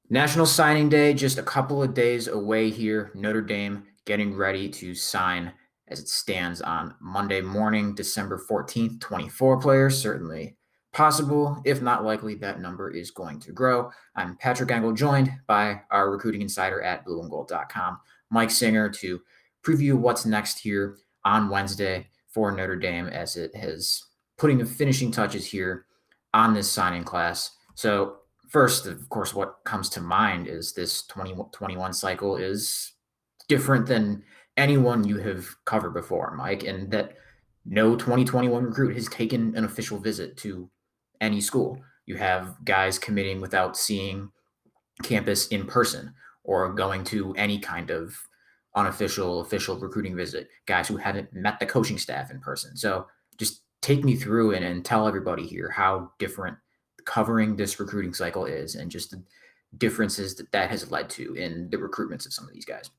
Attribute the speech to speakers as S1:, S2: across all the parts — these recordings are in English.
S1: National Signing Day, just a couple of days away here. Notre Dame getting ready to sign as it stands on Monday morning, December 14th. 24 players, certainly possible. If not likely, that number is going to grow. I'm Patrick Engel, joined by our recruiting insider at blueandgold.com, Mike Singer, to preview what's next here on Wednesday for Notre Dame as it has putting the finishing touches here on this signing class. So first, of course, what comes to mind is this 2021 cycle is different than anyone you have covered before, Mike, and that no 2021 recruit has taken an official visit to any school. You have guys committing without seeing campus in person or going to any kind of unofficial official recruiting visit, guys who haven't met the coaching staff in person. So just take me through and tell everybody here how different covering this recruiting cycle is and just the differences that has led to in the recruitments of some of these guys.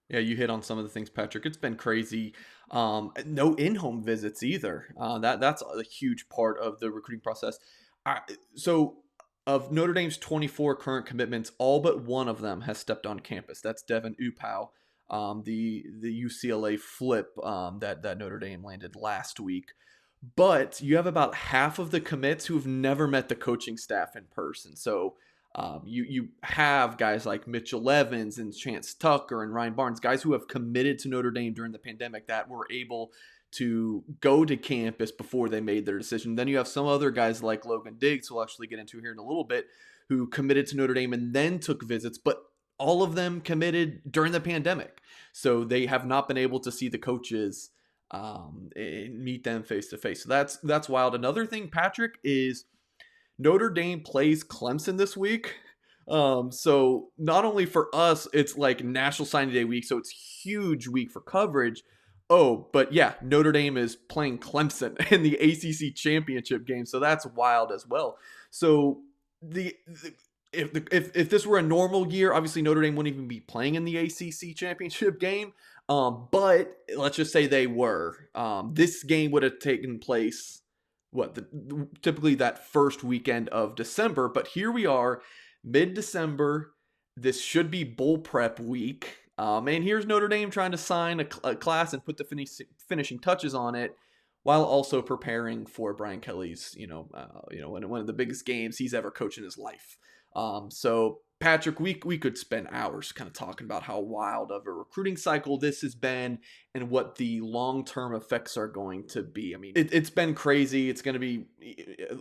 S2: Yeah, you hit on some of the things, Patrick. It's been crazy. No in-home visits either. That's a huge part of the recruiting process. I, so, of Notre Dame's 24 current commitments, all but one of them has stepped on campus. That's Devin Upow, the UCLA flip that Notre Dame landed last week. But you have about half of the commits who have never met the coaching staff in person. So you have guys like Mitchell Evans and Chance Tucker and Ryan Barnes, guys who have committed to Notre Dame during the pandemic that were able to go to campus before they made their decision. Then you have some other guys like Logan Diggs, who we'll actually get into here in a little bit, who committed to Notre Dame and then took visits, but all of them committed during the pandemic. So they have not been able to see the coaches and meet them face to face. So that's wild. Another thing, Patrick, is Notre Dame plays Clemson this week. So not only for us, it's like National Signing Day week, so it's huge week for coverage. Oh, but yeah, Notre Dame is playing Clemson in the ACC championship game, so that's wild as well. So if this were a normal year, obviously Notre Dame wouldn't even be playing in the ACC championship game. But let's just say they were. This game would have taken place typically that first weekend of December. But here we are, mid-December. This should be bowl prep week. And here's Notre Dame trying to sign a class and put the finishing touches on it, while also preparing for Brian Kelly's, one of the biggest games he's ever coached in his life. So Patrick, we could spend hours kind of talking about how wild of a recruiting cycle this has been and what the long-term effects are going to be. I mean, it's been crazy. It's going to be,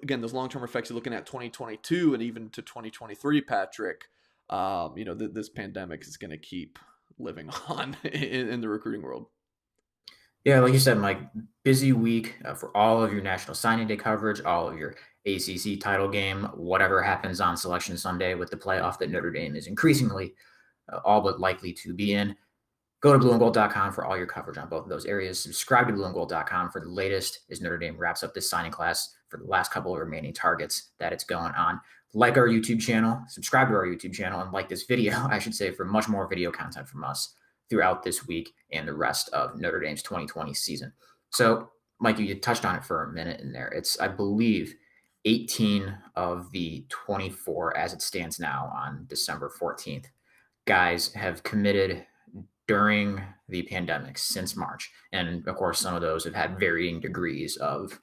S2: again, those long-term effects you're looking at 2022 and even to 2023, Patrick. This pandemic is going to keep living on in the recruiting world.
S1: Yeah, like you said, Mike, busy week for all of your National Signing Day coverage, all of your ACC title game, whatever happens on Selection Sunday with the playoff that Notre Dame is increasingly all but likely to be in. Go to blueandgold.com for all your coverage on both of those areas. Subscribe to blueandgold.com for the latest as Notre Dame wraps up this signing class for the last couple of remaining targets that it's going on. Like our YouTube channel, subscribe to our YouTube channel, and like this video, I should say, for much more video content from us throughout this week and the rest of Notre Dame's 2020 season. So, Mike, you touched on it for a minute in there. It's, I believe, 18 of the 24 as it stands now on December 14th. Guys have committed during the pandemic since March. And of course, some of those have had varying degrees of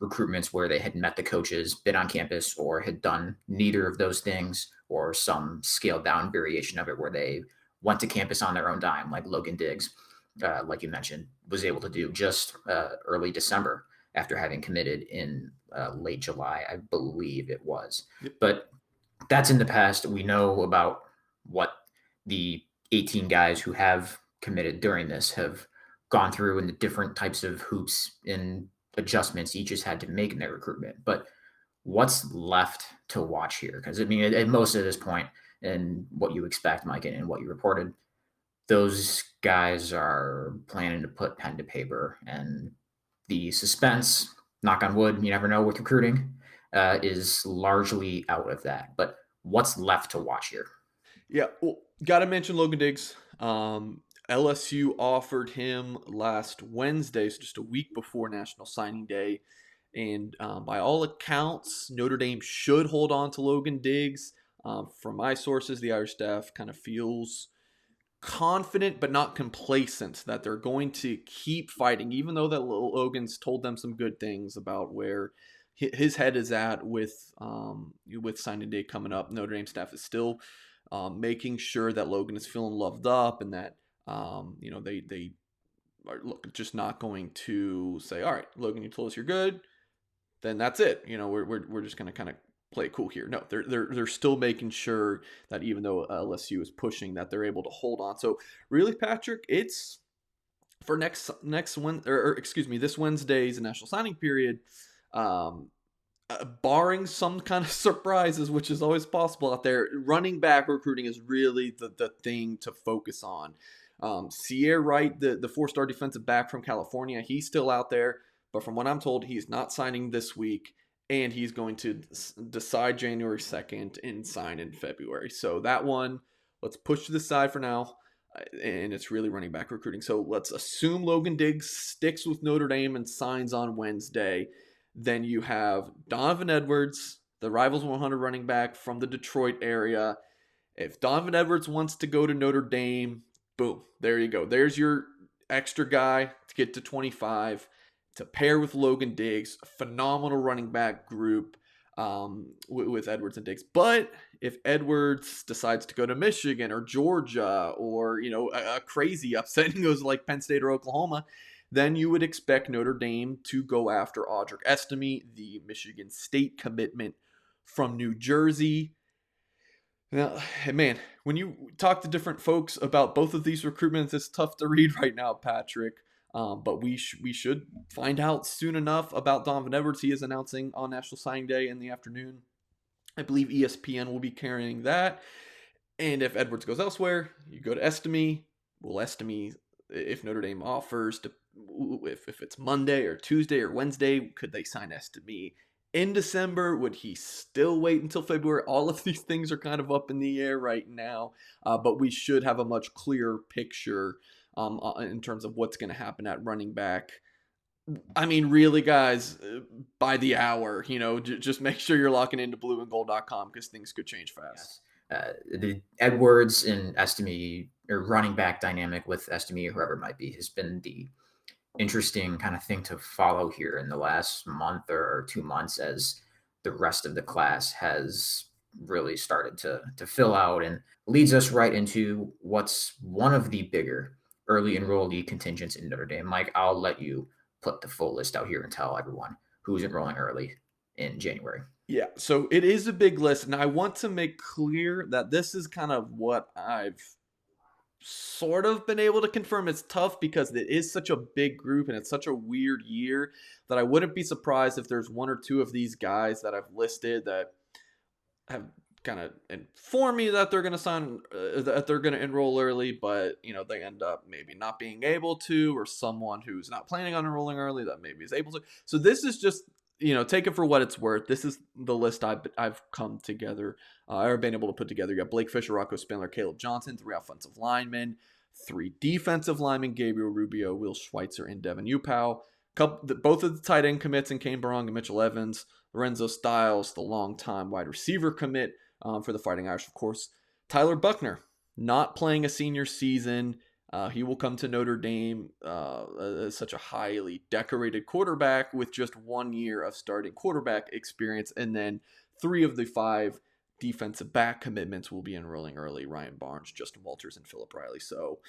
S1: recruitments where they had met the coaches, been on campus, or had done neither of those things, or some scaled down variation of it where they went to campus on their own dime, like Logan Diggs, like you mentioned, was able to do just early December after having committed in late July, I believe it was.
S2: Yep.
S1: But that's in the past. We know about what the 18 guys who have committed during this have gone through and the different types of hoops and adjustments each has had to make in their recruitment. But what's left to watch here? Because I mean, at most at this point, and what you expect, Mike, and what you reported, those guys are planning to put pen to paper, and the suspense, knock on wood, you never know with recruiting, is largely out of that. But what's left to watch here?
S2: Yeah, well, got to mention Logan Diggs. LSU offered him last Wednesday, so just a week before National Signing Day. And by all accounts, Notre Dame should hold on to Logan Diggs. From my sources, the Irish staff kind of feels confident but not complacent that they're going to keep fighting, even though that Logan's told them some good things about where his head is at with signing day coming up. Notre Dame staff is still making sure that Logan is feeling loved up, and that they are just not going to say, all right, Logan, you told us you're good, then that's it. We're just going to kind of play it cool here. No, they're still making sure that even though LSU is pushing, that they're able to hold on. So really, Patrick, it's for this Wednesday's national signing period. Um, Barring some kind of surprises, which is always possible out there, running back recruiting is really the thing to focus on. Sierra Wright, the four-star defensive back from California, he's still out there, but from what I'm told, he's not signing this week, and he's going to decide January 2nd and sign in February. So that one, let's push to the side for now, and it's really running back recruiting. So let's assume Logan Diggs sticks with Notre Dame and signs on Wednesday. Then you have Donovan Edwards, the Rivals 100 running back from the Detroit area. If Donovan Edwards wants to go to Notre Dame, boom, there you go. There's your extra guy to get to 25 to pair with Logan Diggs. Phenomenal running back group with Edwards and Diggs. But if Edwards decides to go to Michigan or Georgia, or a crazy upset and goes like Penn State or Oklahoma, then you would expect Notre Dame to go after Audric Estime, the Michigan State commitment from New Jersey. Now, man, when you talk to different folks about both of these recruitments, it's tough to read right now, Patrick. But we should find out soon enough about Donovan Edwards. He is announcing on National Signing Day in the afternoon. I believe ESPN will be carrying that. And if Edwards goes elsewhere, you go to Estime. Will Estime, if Notre Dame offers to, if it's Monday or Tuesday or Wednesday, could they sign Estime in December? Would he still wait until February? All of these things are kind of up in the air right now, but we should have a much clearer picture in terms of what's going to happen at running back. I mean, really, guys, by the hour, just make sure you're locking into blueandgold.com because things could change fast.
S1: Yes. The Edwards and Estime, or running back dynamic with Estime, or whoever it might be, has been the interesting kind of thing to follow here in the last month or 2 months, as the rest of the class has really started to fill out, and leads us right into what's one of the bigger early enrollee contingents in Notre Dame. Mike, I'll let you put the full list out here and tell everyone who's enrolling early in January.
S2: Yeah, so it is a big list, and I want to make clear that this is kind of what I've sort of been able to confirm. It's tough because it is such a big group and it's such a weird year that I wouldn't be surprised if there's one or two of these guys that I've listed that have kind of informed me that they're going to sign, that they're going to enroll early, but they end up maybe not being able to, or someone who's not planning on enrolling early that maybe is able to. So this is just, take it for what it's worth. This is the list I've come together, I've been able to put together. You got Blake Fisher, Rocco Spindler, Caleb Johnson, 3 offensive linemen, 3 defensive linemen, Gabriel Rubio, Will Schweitzer, and Devin Upau. Both of the tight end commits in Kane Barong and Mitchell Evans. Lorenzo Styles, the longtime wide receiver commit for the Fighting Irish, of course. Tyler Buckner, not playing a senior season. He will come to Notre Dame as such a highly decorated quarterback with just 1 year of starting quarterback experience. And then 3 of the 5 defensive back commitments will be enrolling early. Ryan Barnes, Justin Walters, and Philip Riley. So,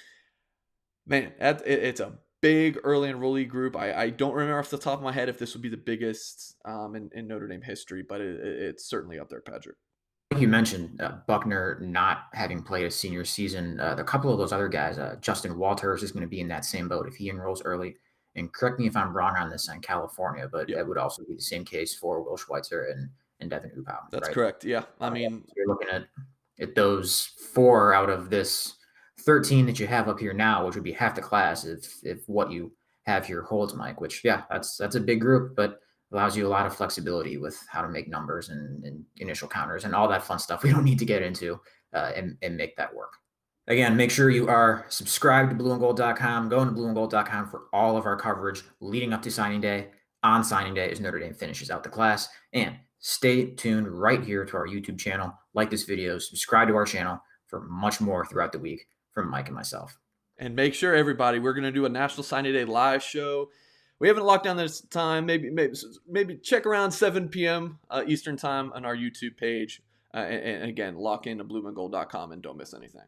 S2: man, it's a big early enrollee group. I don't remember off the top of my head if this would be the biggest in Notre Dame history, but it's certainly up there, Patrick.
S1: You mentioned Buckner not having played a senior season. A couple of those other guys, Justin Walters is going to be in that same boat if he enrolls early. And correct me if I'm wrong on this on California, but it would also be the same case for Will Schweitzer and Devin Upau.
S2: That's
S1: right?
S2: Correct. Yeah. I mean,
S1: so you're looking at those 4 out of this 13 that you have up here now, which would be half the class if what you have here holds, Mike, which, yeah, that's a big group, but allows you a lot of flexibility with how to make numbers and initial counters and all that fun stuff we don't need to get into and make that work. Again, make sure you are subscribed to blueandgold.com. Go into blueandgold.com for all of our coverage leading up to signing day. On signing day, as Notre Dame finishes out the class. And Stay tuned right here to our YouTube channel. Like this video, subscribe to our channel for much more throughout the week from Mike and myself.
S2: And make sure, everybody, we're going to do a National Signing Day live show. We haven't locked down this time. Maybe check around 7 p.m. Eastern time on our YouTube page. And again, lock in to blueandgold.com and don't miss anything.